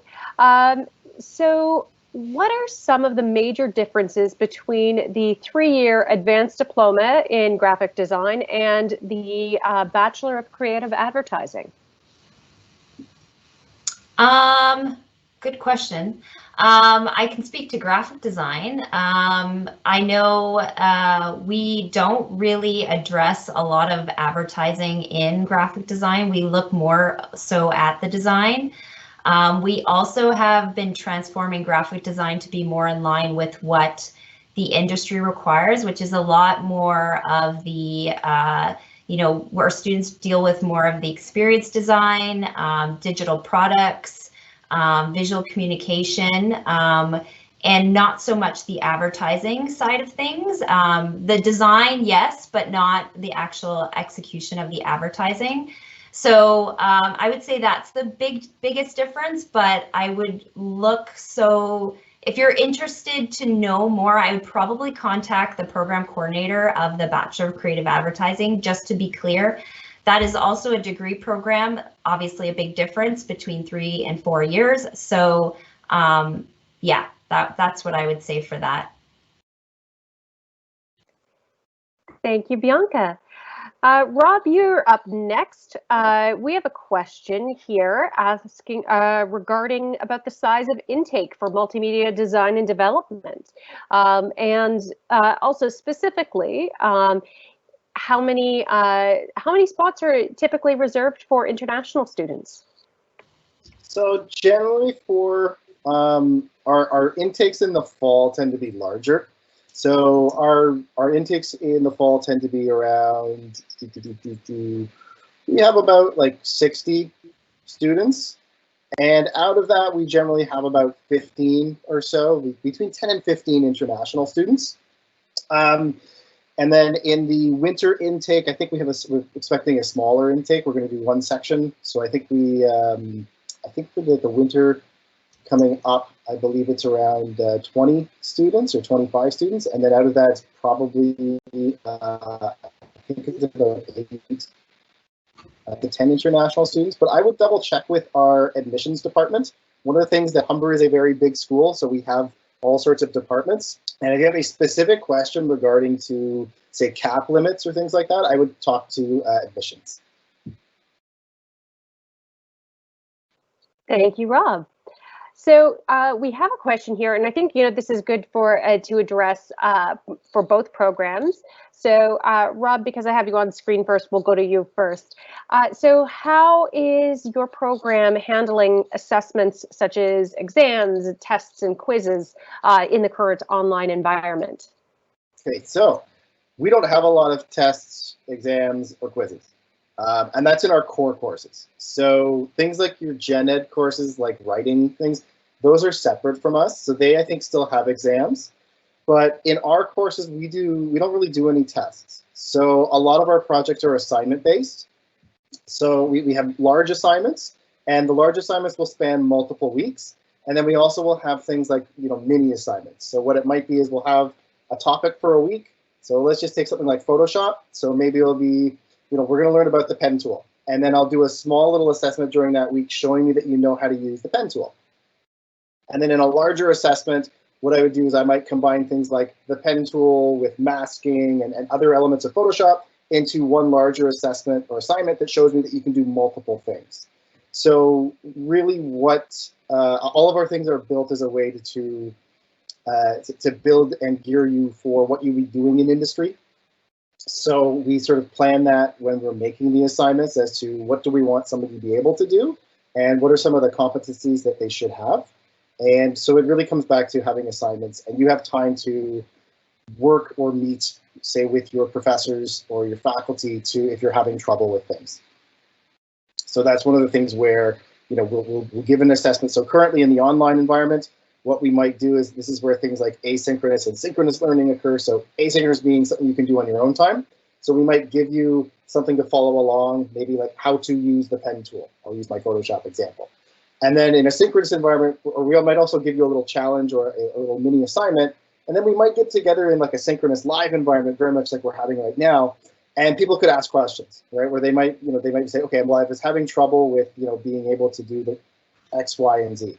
So what are some of the major differences between the 3-year advanced diploma in graphic design and the Bachelor of Creative Advertising? Good question. I can speak to graphic design. I know we don't really address a lot of advertising in graphic design. We look more so at the design. We also have been transforming graphic design to be more in line with what the industry requires, which is a lot more of the, where students deal with more of the experience design, digital products, visual communication, and not so much the advertising side of things. The design, yes, but not the actual execution of the advertising. So I would say that's the biggest difference, but I would look, so if you're interested to know more, I would probably contact the program coordinator of the Bachelor of Creative Advertising, just to be clear. That is also a degree program, obviously a big difference between 3 and 4 years. So yeah, that's what I would say for that. Thank you, Bianca. Rob, you're up next. We have a question here asking regarding about the size of intake for multimedia design and development, and also specifically how many spots are typically reserved for international students? So generally for our intakes in the fall tend to be larger. So our intakes in the fall tend to be around, we have about like 60 students. And out of that, we generally have about 15 or so, between 10 and 15 international students. And then in the winter intake, I think we're expecting a smaller intake. We're going to do 1 section. So I think I think for the winter coming up, I believe it's around 20 students or 25 students, and then out of that, probably I think it's about 8 to 10 international students. But I would double check with our admissions department. One of the things that Humber is a very big school, so we have all sorts of departments. And if you have a specific question regarding to, say, cap limits or things like that, I would talk to admissions. Thank you, Rob. So we have a question here, and I think this is good for to address for both programs. So Rob, because I have you on screen first, we'll go to you first. So how is your program handling assessments such as exams, tests, and quizzes in the current online environment? Okay, so we don't have a lot of tests, exams, or quizzes. And that's in our core courses. So things like your gen ed courses, like writing things, Those are separate from us, so they, I think, still have exams. But in our courses, we don't really do any tests. So a lot of our projects are assignment based. So we have large assignments, and the large assignments will span multiple weeks. And then we also will have things like, mini assignments. So what it might be is we'll have a topic for a week. So let's just take something like Photoshop. So maybe it'll be, we're going to learn about the pen tool. And then I'll do a small little assessment during that week showing you that you know how to use the pen tool. And then in a larger assessment, what I would do is I might combine things like the pen tool with masking and other elements of Photoshop into one larger assessment or assignment that shows me that you can do multiple things. So really what all of our things are built as a way to build and gear you for what you'll be doing in industry. So we sort of plan that when we're making the assignments as to what do we want somebody to be able to do and what are some of the competencies that they should have. And so it really comes back to having assignments, and you have time to work or meet, say, with your professors or your faculty if you're having trouble with things. So that's one of the things where, we'll give an assessment. So currently in the online environment, what we might do is, this is where things like asynchronous and synchronous learning occur. So asynchronous being something you can do on your own time. So we might give you something to follow along, maybe like how to use the pen tool. I'll use my Photoshop example. And then in a synchronous environment, we might also give you a little challenge or a little mini assignment. And then we might get together in like a synchronous live environment, very much like we're having right now. And people could ask questions, right? Where they might say, okay, well, I was having trouble with, being able to do the X, Y, and Z.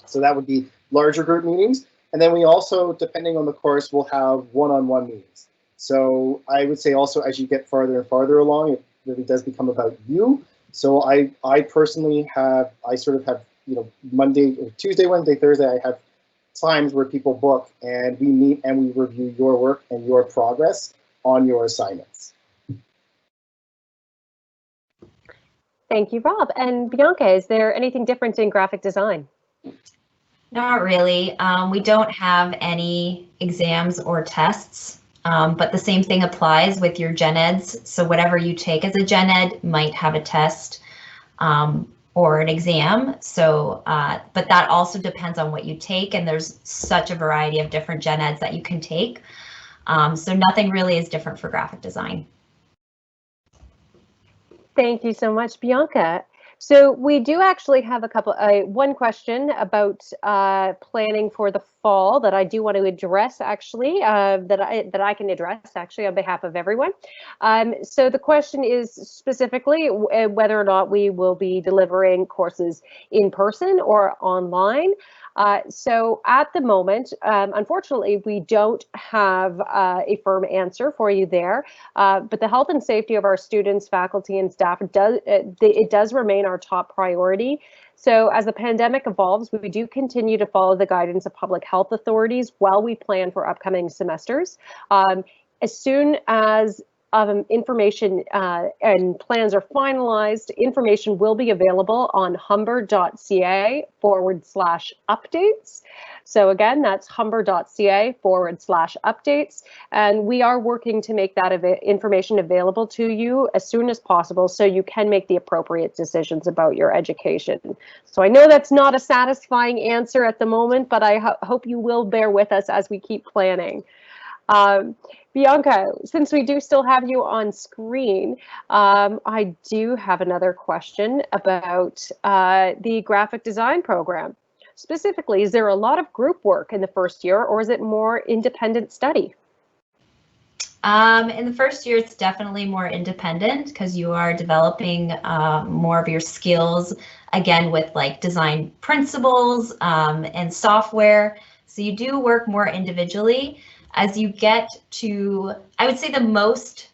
So that would be larger group meetings. And then we also, depending on the course, will have one-on-one meetings. So I would say also, as you get farther and farther along, it really does become about you. So I personally have, Monday, Tuesday, Wednesday, Thursday, I have times where people book and we meet and we review your work and your progress on your assignments. Thank you, Rob. And Bianca, is there anything different in graphic design? Not really. We don't have any exams or tests, but the same thing applies with your gen eds. So whatever you take as a gen ed might have a test or an exam. So, but that also depends on what you take, and there's such a variety of different gen eds that you can take. So nothing really is different for graphic design. Thank you so much, Bianca. So we do actually have one question about planning for the fall that I do want to address, actually, that I can address actually on behalf of everyone. So the question is specifically whether or not we will be delivering courses in person or online. So at the moment, unfortunately, we don't have a firm answer for you there, but the health and safety of our students, faculty, and staff does remain our top priority. So as the pandemic evolves, we do continue to follow the guidance of public health authorities while we plan for upcoming semesters. As soon as information and plans are finalized, information will be available on humber.ca/updates. So again, that's humber.ca/updates. And we are working to make that information available to you as soon as possible so you can make the appropriate decisions about your education. So I know that's not a satisfying answer at the moment, but I hope you will bear with us as we keep planning. Bianca, since we do still have you on screen, I do have another question about the graphic design program. Specifically, is there a lot of group work in the first year, or is it more independent study? In the first year, it's definitely more independent because you are developing more of your skills, again, with like design principles and software. So you do work more individually. As you get to, I would say the most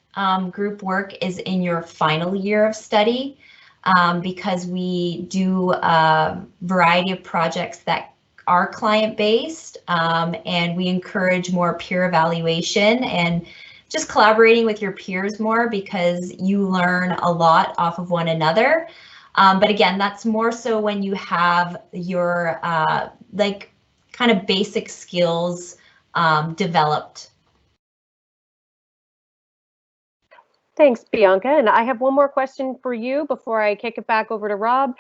group work is in your final year of study, because we do a variety of projects that are client-based, and we encourage more peer evaluation and just collaborating with your peers more, because you learn a lot off of one another. But again, that's more so when you have your like kind of basic skills developed. Thanks, Bianca. And I have one more question for you before I kick it back over to Rob.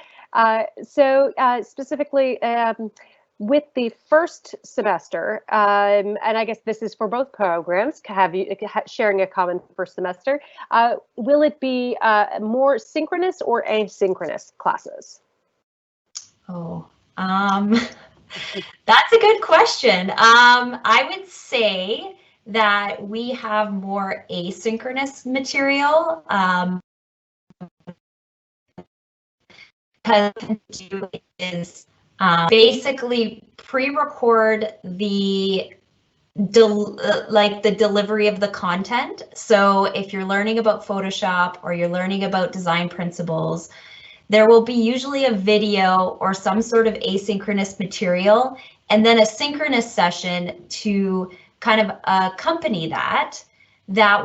Specifically, with the first semester, and I guess this is for both programs, sharing a common first semester, will it be more synchronous or asynchronous classes? Oh, that's a good question. I would say that we have more asynchronous material. Because is basically pre-record the delivery of the content. So if you're learning about Photoshop or you're learning about design principles, there will be usually a video or some sort of asynchronous material, and then a synchronous session to kind of accompany that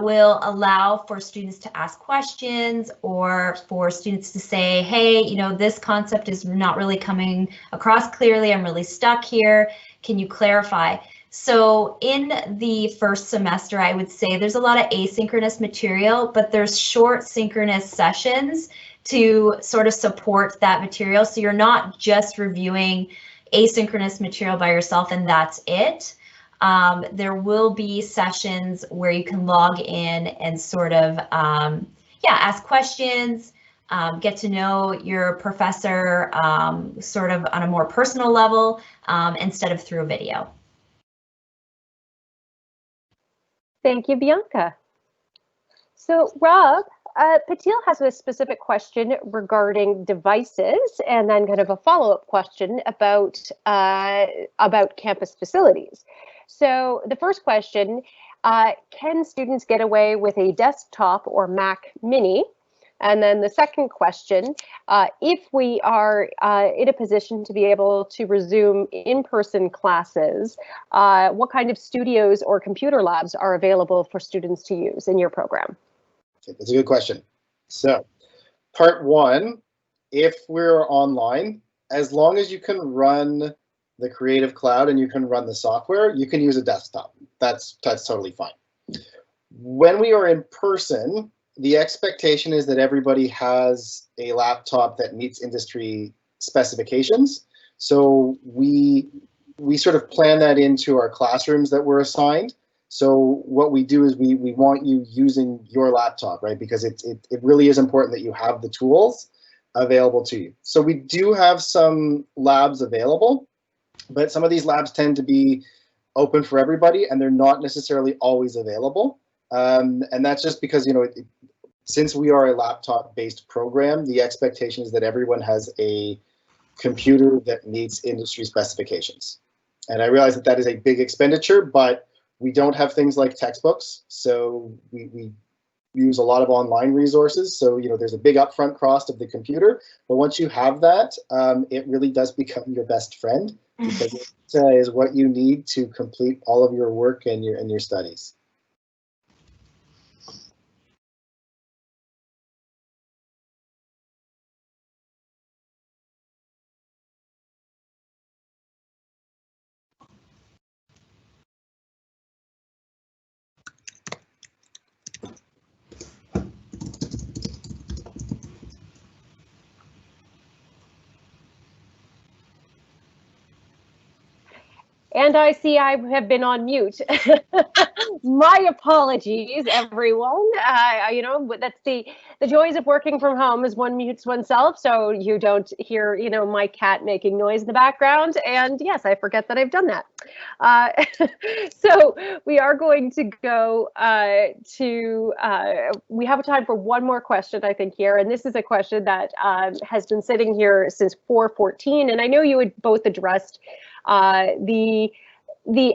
will allow for students to ask questions or for students to say, hey, you know, this concept is not really coming across clearly. I'm really stuck here. Can you clarify? So in the first semester, I would say there's a lot of asynchronous material, but there's short synchronous sessions to sort of support that material. So you're not just reviewing asynchronous material by yourself and that's it. There will be sessions where you can log in and sort of, ask questions, get to know your professor sort of on a more personal level instead of through a video. Thank you, Bianca. So, Rob, Patil has a specific question regarding devices, and then kind of a follow-up question about campus facilities. So, the first question: can students get away with a desktop or Mac Mini? And then the second question: if we are in a position to be able to resume in-person classes, what kind of studios or computer labs are available for students to use in your program? That's a good question. So, part one, if we're online, as long as you can run the Creative Cloud and you can run the software, you can use a desktop. That's totally fine. When we are in person, the expectation is that everybody has a laptop that meets industry specifications. So we sort of plan that into our classrooms that we're assigned. So what we do is we want you using your laptop, right? Because it really is important that you have the tools available to you. So we do have some labs available, but some of these labs tend to be open for everybody and they're not necessarily always available. And that's just because, you know, since we are a laptop-based program, the expectation is that everyone has a computer that meets industry specifications. And I realize that that is a big expenditure, but we don't have things like textbooks, so we use a lot of online resources. So, you know, there's a big upfront cost of the computer, but once you have that, it really does become your best friend because it is what you need to complete all of your work and your studies. And I see I have been on mute. My apologies, everyone. You know, that's the joys of working from home is one mutes oneself, so you don't hear, you know, my cat making noise in the background. And yes, I forget that I've done that. So we are going to go we have time for one more question, I think, here. And this is a question that has been sitting here since 4:14. And I know you had both addressed the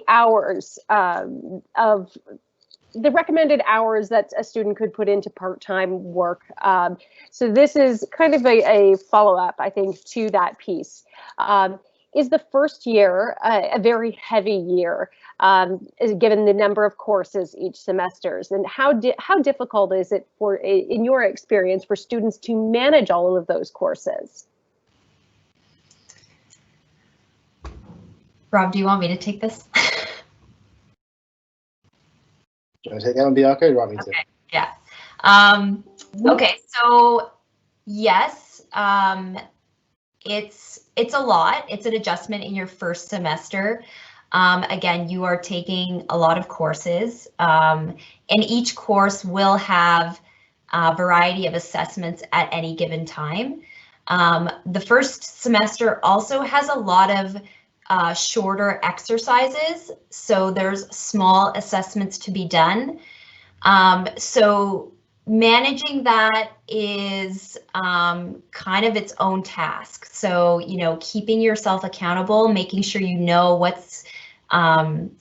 hours of the recommended hours that a student could put into part-time work. So this is kind of a follow-up, I think, to that piece. Is the first year a very heavy year, given the number of courses each semester? And how difficult is it in your experience, for students to manage all of those courses? Rob, do you want me to take this? Do you want to take that one, Bianca, or do you want me to? Okay, yeah. Okay, so yes, it's a lot. It's an adjustment in your first semester. Again, you are taking a lot of courses, and each course will have a variety of assessments at any given time. The first semester also has a lot of shorter exercises, so there's small assessments to be done. So managing that is kind of its own task. So, you know, keeping yourself accountable, making sure you know what's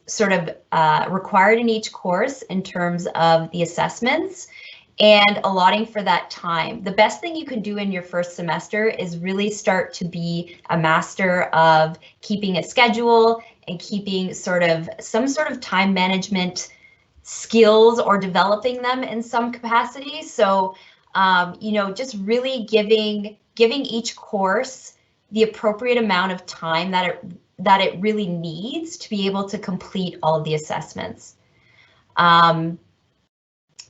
sort of required in each course in terms of the assessments, and allotting for that time. The best thing you can do in your first semester is really start to be a master of keeping a schedule and keeping some sort of time management skills, or developing them in some capacity. So, you know, just really giving each course the appropriate amount of time that it really needs to be able to complete all of the assessments.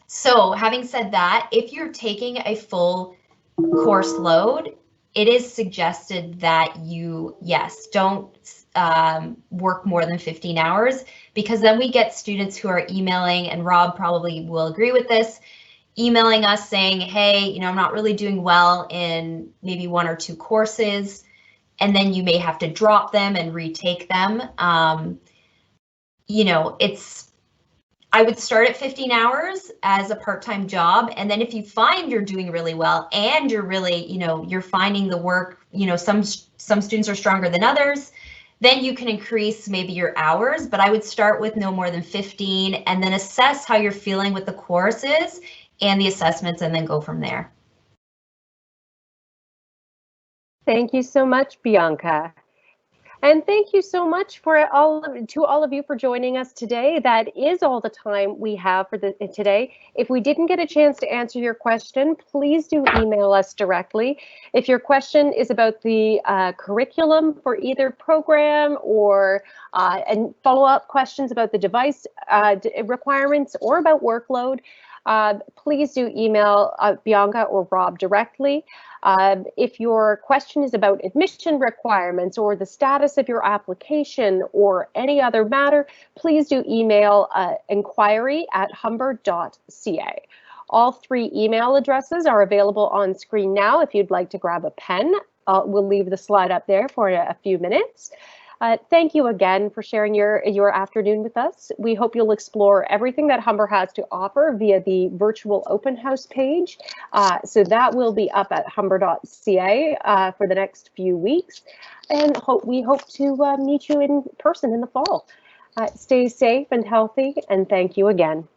So having said that, if you're taking a full course load, it is suggested that you, yes, don't work more than 15 hours, because then we get students who are emailing, and Rob probably will agree with this, emailing us saying, hey, you know, I'm not really doing well in maybe 1 or 2 courses, and then you may have to drop them and retake them. You know, I would start at 15 hours as a part-time job. And then if you find you're doing really well and you're really, you know, you're finding the work, you know, some students are stronger than others, then you can increase maybe your hours, but I would start with no more than 15 and then assess how you're feeling with the courses and the assessments, and then go from there. Thank you so much, Bianca. And thank you so much to all of you for joining us today. That is all the time we have for today. If we didn't get a chance to answer your question, please do email us directly. If your question is about the curriculum for either program, or and follow-up questions about the device requirements or about workload, please do email Bianca or Rob directly. If your question is about admission requirements or the status of your application or any other matter, please do email inquiry@humber.ca. All 3 email addresses are available on screen now if you'd like to grab a pen. We'll leave the slide up there for a few minutes. Thank you again for sharing your afternoon with us. We hope you'll explore everything that Humber has to offer via the virtual open house page. So that will be up at humber.ca for the next few weeks. And we hope to meet you in person in the fall. Stay safe and healthy, and thank you again.